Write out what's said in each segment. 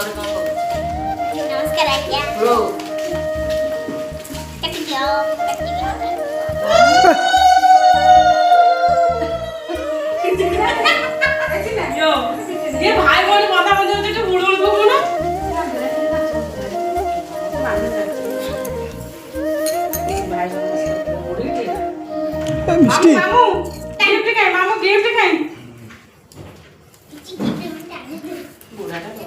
घरे कौन कहो नमस्कार आज्ञा ब्रो कट जाओ कट जाओ यो ये भाई बोले কথা বলতে হচ্ছে একটু বুড়ো বুড়ো না ভাই বুড়ো মিষ্টি মামু गिफ्ट খাই মামু गिफ्ट খাই বুড়াটা তো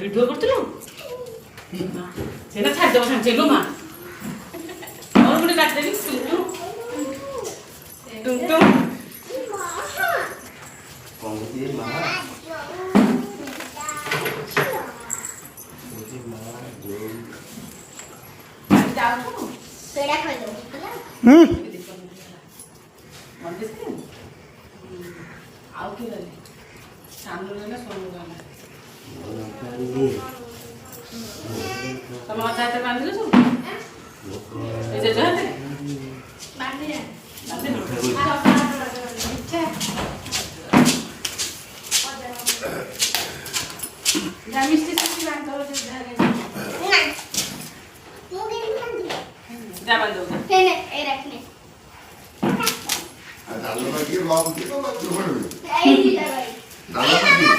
ভিডিও করছিল সেটা ছাড় দেবো সামনে চেলো মা और मुझे काट देगी तुम কংগ্রেস মা जाओ पेड़ा खा लो হুম आओ के वाले सामने ना सोनू गाना समाज चाहते बांध लो सब ऐसे जाते बांध दे मिस्टी से बांध दो जा बांध दो ने ए रखने डालो ना ये बाबू की तो मत छोड़ ए दीदा भाई डालो ना